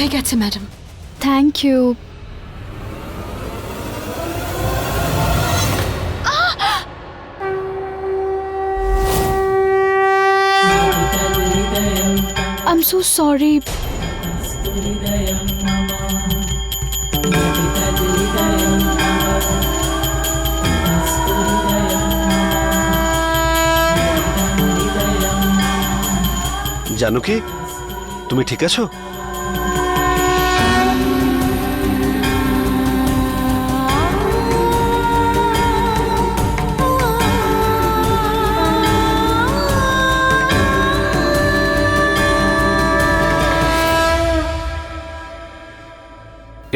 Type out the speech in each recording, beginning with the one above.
হয়ে গেছে madam. Thank you. I'm so sorry. Janaki, তুমি ঠিক আছো?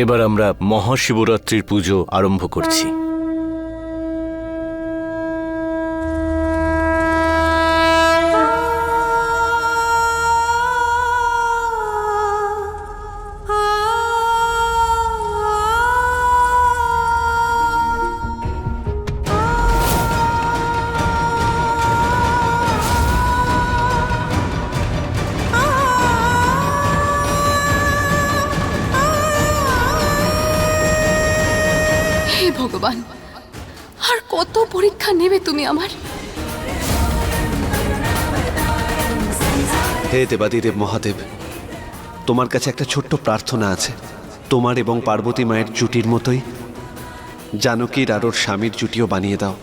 এবার আমরা মহাশিবরাত্রির পুজো আরম্ভ করছি। হে ভগবান, আর কত পরীক্ষা নেবে তুমি আমার? হে দেবাদিদেব মহাদেব, তোমার কাছে একটা ছোট্ট প্রার্থনা আছে। তোমার এবং পার্বতী মায়ের জুটির মতোই জানকীর আর ওর স্বামীর জুটিও বানিয়ে দাও।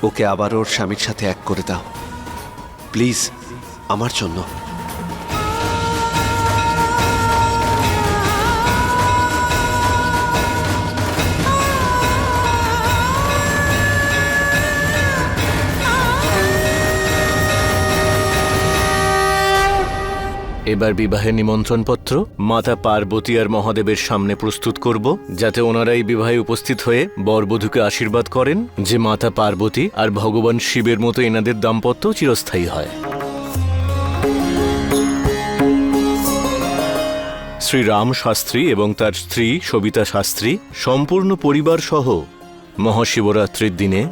ওকে আবার ওর স্বামীর সাথে এক করে দাও প্লিজ, আমার জন্য। এবার বিবাহের নিমন্ত্রণপত্র মাতা পার্বতী আর মহাদেবের সামনে প্রস্তুত করব, যাতে ওনারাই বিবাহে উপস্থিত হয়ে বরবধূকে আশীর্বাদ করেন যে মাতা পার্বতী আর ভগবান শিবের মতো এনাদের দাম্পত্য চিরস্থায়ী হয়। শ্রীরাম শাস্ত্রী এবং তার স্ত্রী সবিতা শাস্ত্রী সম্পূর্ণ পরিবার সহ মহাশিবরাত্রির দিনে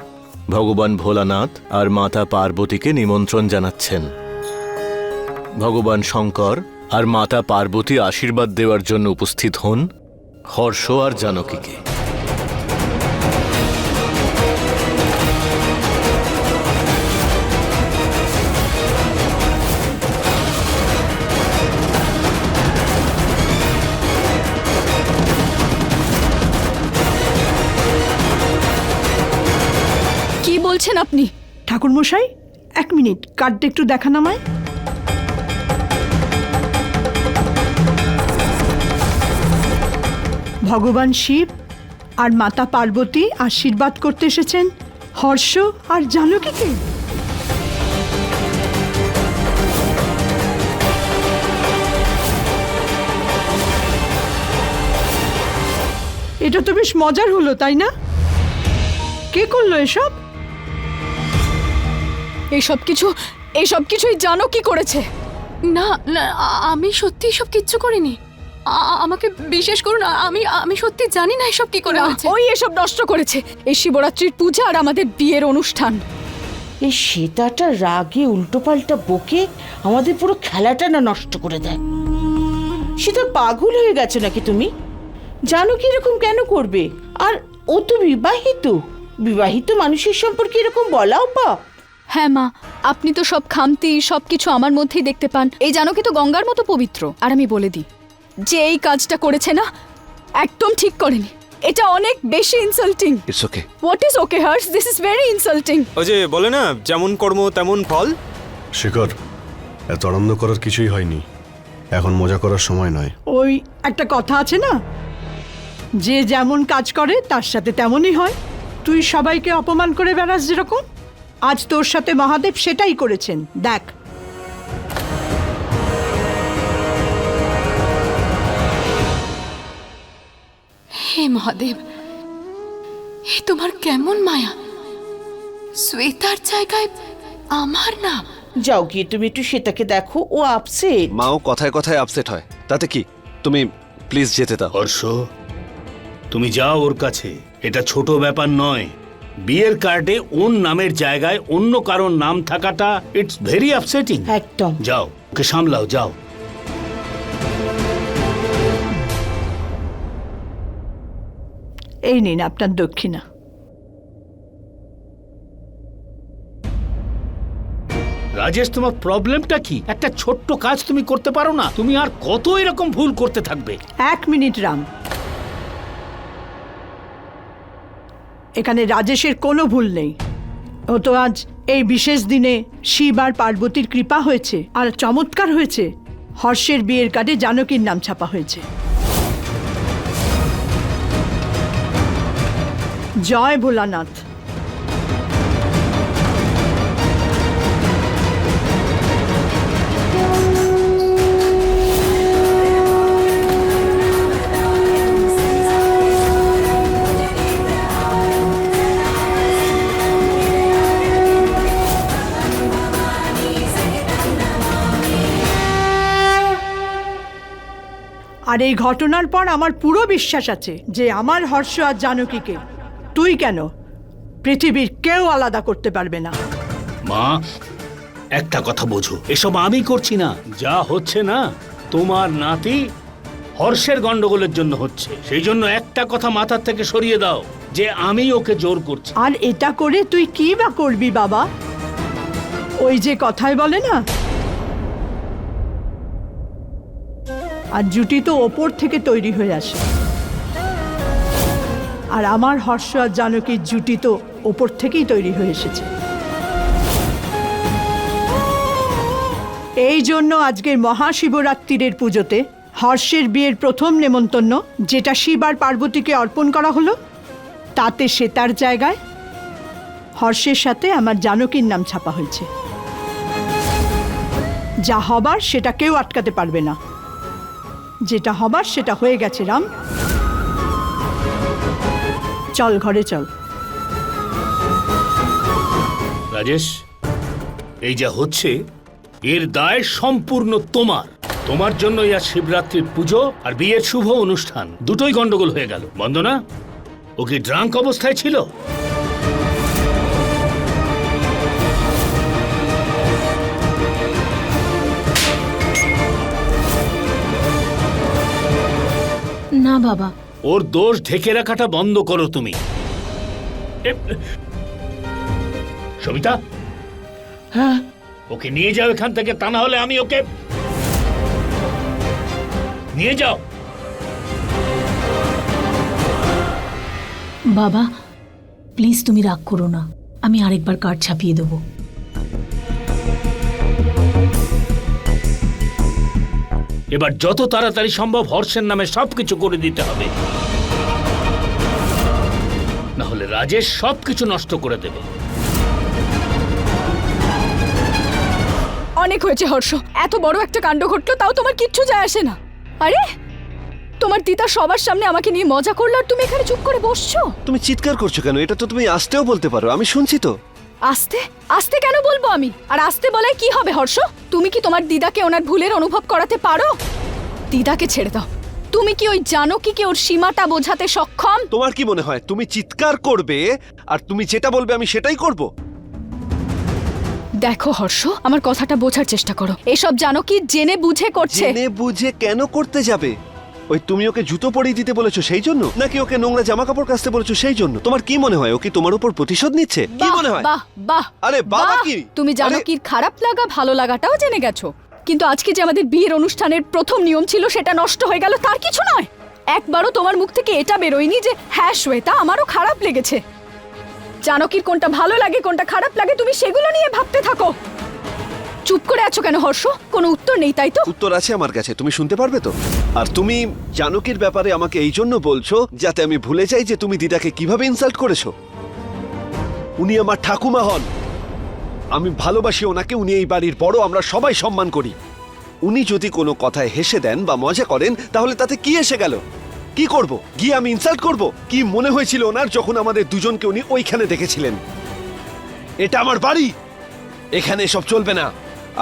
ভগবান ভোলানাথ আর মাতা পার্বতীকে নিমন্ত্রণ জানাচ্ছেন। ভগবান শঙ্কর আর মাতা পার্বতী আশীর্বাদ দেওয়ার জন্য উপস্থিত হন হর্ষ আর জানকীকে। কি বলছেন আপনি? ঠাকুর মশাই, 1 মিনিট, কার্ডটা একটু দেখান আমায়। ভগবান শিব আর মাতা পার্বতী আশীর্বাদ করতে এসেছেন হর্ষ আর জানকীকে। এটা তো বেশ মজার হলো, তাই না? কে করলো এসব? এইসব কিছুই জানকী করেছে। না না, আমি সত্যি সব কিচ্ছু করিনি। আমাকে বিশ্বাস করুন, আমি সত্যি জানি না এসব কি করে হয়েছে। ওই এসব নষ্ট করেছে এই শিবরাত্রির পূজা আর আমাদের বিয়ের অনুষ্ঠান। এই শ্বেতাটা রাগে উল্টোপাল্টা বকে আমাদের পুরো খেলাটা না নষ্ট করে দেয়। শ্বেতা পাগল হয়ে গেছে নাকি তুমি? জানো কি এরকম কেন করবে? আর ও তো বিবাহিত মানুষের সম্পর্কে এরকম বলাও পাপ। হ্যাঁ মা, আপনি তো সব খামতি সবকিছু আমার মধ্যেই দেখতে পান। এই জানকী তো গঙ্গার মতো পবিত্র। আর আমি বলে দিই যে এই কাজটা করেছে না, একদম ঠিক করেনি। এটা অনেক বেশি insulting. It's okay. What is okay Harsh? This is very insulting. ওই যে বলে না, যেমন কর্ম তেমন ফল। শেখর, এত আনন্দ করার কিছুই হয়নি, এখন মজা করার সময় নয়। ওই একটা কথা আছে না, যে যেমন কাজ করে তার সাথে তেমনই হয়। তুই সবাইকে অপমান করে বেড়াস যেরকম, আজ তোর সাথে মহাদেব সেটাই করেছেন। দেখ, হে মহাদেব, এ তোমার কেমন মায়া? শ্বেতার জায়গায় আমার নাম। যাও গিয়ে তুমি একটু শ্বেতাকে দেখো, ও আপসেট। মাও কথায় কথায় আপসেট হয়, তাতে কি? তুমি প্লিজ যেতে দাও। হর্ষ, তুমি যাও ওর কাছে। এটা ছোট ব্যাপার নয়। বিয়ের কার্ডে ওর নামের জায়গায় অন্য কারোর নাম থাকাটা ইটস ভেরি আপসেটিং। একদম। যাও, ওকে সামলাও, যাও। এই নিন আপনার দক্ষিণা। রাজেশ, তোমার প্রবলেমটা কি? একটা ছোট্ট কাজ তুমি করতে পারো না? তুমি আর কত এরকম ভুল করতে থাকবে? 1 মিনিট রাম, এখানে রাজেশের কোনো ভুল নেই। ও তো আজ এই বিশেষ দিনে শিব আর পার্বতীর কৃপা হয়েছে, আর চমৎকার হয়েছে, হর্ষের বিয়ের কার্ডে জানকীর নাম ছাপা হয়েছে। জয় ভোলানাথ। আর এই ঘটনার পর আমার পুরো বিশ্বাস আছে যে আমার হর্ষ আর জানকীকে তুই কেন, পৃথিবীর কেউ আলাদা করতে পারবে না। মা, একটা কথা বোঝো, এসব আমি করছি না। যা হচ্ছে না, তোমার নাতি হর্ষের গন্ডগোলের জন্য হচ্ছে। সেই জন্য একটা কথা মাথার থেকে সরিয়ে দাও যে আমি ওকে জোর করছি। আর এটা করে তুই কি বা করবি বাবা? ওই যে কথায় বলে না, আর জুটি তো ওপর থেকে তৈরি হয়ে আসে, আর আমার হর্ষ আর জানকীর জুটি তো ওপর থেকেই তৈরি হয়ে এসেছে। এই জন্য আজকের মহাশিবরাত্রির পুজোতে হর্ষের বিয়ের প্রথম নেমন্তন্ন, যেটা শিব আর পার্বতীকে অর্পণ করা হলো, তাতে শ্বেতার জায়গায় হর্ষের সাথে আমার জানকীর নাম ছাপা হয়েছে। যা হবার সেটা কেউ আটকাতে পারবে না। যেটা হবার সেটা হয়ে গেছে রাম। চল ঘরে চল। রাজেশ, এই যা হচ্ছে এর দায় সম্পূর্ণ তোমার। তোমার জন্যই আজ শিবরাত্রির পুজো আর বিয়ের শুভ অনুষ্ঠান দুটোই গন্ডগোল হয়ে গেল। বন্দনা, ও কি ড্রাঙ্ক অবস্থায় ছিল? না বাবা। ওর দোষ ঢেকে রাখাটা বন্ধ করো তুমি। সবিতা, হ্যাঁ, ওকে নিয়ে যাও এখান থেকে, তা না হলে আমি ওকে নিয়ে যাও। বাবা প্লিজ তুমি রাগ করো না, আমি আরেকবার কার্ড ছাপিয়ে দেবো। এবার যত তাড়াতাড়ি সম্ভব হর্ষের নামে সবকিছু করে দিতে হবে, না হলে রাজেশ সবকিছু নষ্ট করে দেবে। অনেক হয়েছে হর্ষ, এত বড় একটা কাণ্ড ঘটলো তাও তোমার কিচ্ছু যায় আসে না। আরে তোমার দিদা সবার সামনে আমাকে নিয়ে মজা করলো আর তুমি এখানে চুপ করে বসছো। তুমি চিৎকার করছো কেন? এটা তো তুমি আস্তেও বলতে পারো, আমি শুনছি তো। আস্তে আস্তে কেন বলবো আমি? আর আস্তে বলায় কি হবে হর্ষ? তুমি কি তোমার দিদাকে ওনার ভুলের অনুভব করাতে পারো? দিদাকে ছেড়ে দাও। তুমি কি ওই জানকীকে ওর সীমাটা বোঝাতে সক্ষম? তোমার কি মনে হয় তুমি চিৎকার করবে আর তুমি যেটা বলবে আমি সেটাই করব? দেখো হর্ষ, আমার কথাটা বোঝার চেষ্টা করো। এসব জানকী জেনে বুঝে করছে। জেনে বুঝে কেন করতে যাবে? ওই তুমি ওকে জুতো পরিয়ে দিতে বলেছো সেই জন্য, নাকি ওকে নোংরা জামা কাপড় কাচতে বলেছো সেই জন্য? তোমার কি মনে হয় ও কি তোমার উপর প্রতিশোধ নিচ্ছে? কি বাহ, মনে হয়? বাহ বাহ। আরে বাবা কি? তুমি জানকীর খারাপ লাগা ভালো লাগাটাও জেনে গেছো, কিন্তু আজকে যে আমাদের বিয়ের অনুষ্ঠানের প্রথম নিয়ম ছিল সেটা নষ্ট হয়ে গেল তার কিছু নয়। একবারও তোমার মুখ থেকে এটা বেরোয়নি যে হ্যাঁ শ্বেতা আমারও খারাপ লেগেছে। জানকীর কোনটা ভালো লাগে কোনটা খারাপ লাগে তুমি সেগুলো নিয়ে ভাবতে থাকো। চুপ করে আছো কেন হর্ষ? কোনো উত্তর নেই তাই তো? উত্তর আছে আমার কাছে, তুমি শুনতে পারবে তো? আর তুমি জানকীর ব্যাপারে আমাকে এই জন্য বলছো যাতে আমি ভুলে যাই যে তুমি দিদাকে কিভাবে ইনসাল্ট করেছো। উনি আমার ঠাকুমা হন, আমি ভালোবাসি ওনাকে, উনি এই বাড়ির বড়, আমরা সবাই সম্মান করি। উনি যদি কোনো কথায় হেসে দেন বা মজা করেন তাহলে তাতে কি এসে গেল? কি করব? গিয়ে আমি ইনসাল্ট করব? কি মনে হয়েছিল ওনার যখন আমাদের দুজনকে উনি ওইখানে দেখেছিলেন? এটা আমার বাড়ি, এখানে এসব চলবে না।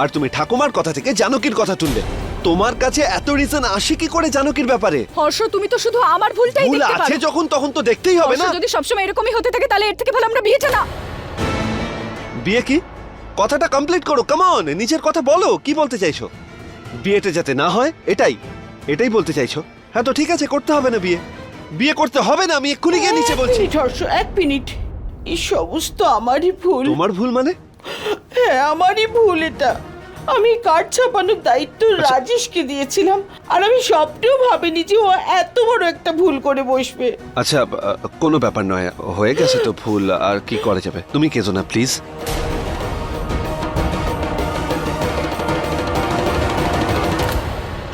আর তুমি ঠাকুমার কথা থেকে জানকীর কথা তুললে। তোমার কাছে এত রিজন আসে কি করে জানকীর ব্যাপারে? হর্ষ তুমি তো শুধু আমার ভুলটাই ভুল দেখতে আছে পারো। যখন তখন তো দেখতেই হবে না? হর্ষ, যদি সবসময় এরকমই হতে থাকে তাহলে এর থেকে ভালো আমরা বিয়েটা না। বিয়ে কি? কথাটা কমপ্লিট করো, কাম অন, নিজের কথা বলো, কি বলতে চাইছো? বিয়েটা যাতে না হয় এটাই বলতে চাইছো? হ্যাঁ তো ঠিক আছে, করতে হবে না বিয়ে। বিয়ে করতে হবে না, আমি এক্ষুনি গিয়ে নিচে বলছি। হর্ষ, 1 মিনিট। এই সমস্ত আমারই ভুল। তোমার ভুল মানে? হ্যাঁ, আমারই ভুল এটা। আমি কার্ড ছাপানোর দায়িত্ব রাজেশকে দিয়েছিলাম, আর আমি স্বপ্নেও ভাবিনি যে ও এত বড় একটা ভুল করে বসবে। আচ্ছা কোনো ব্যাপার নয়, হয়ে গেছে তো ভুল, আর কি করা যাবে। তুমি কেঁদো না প্লিজ।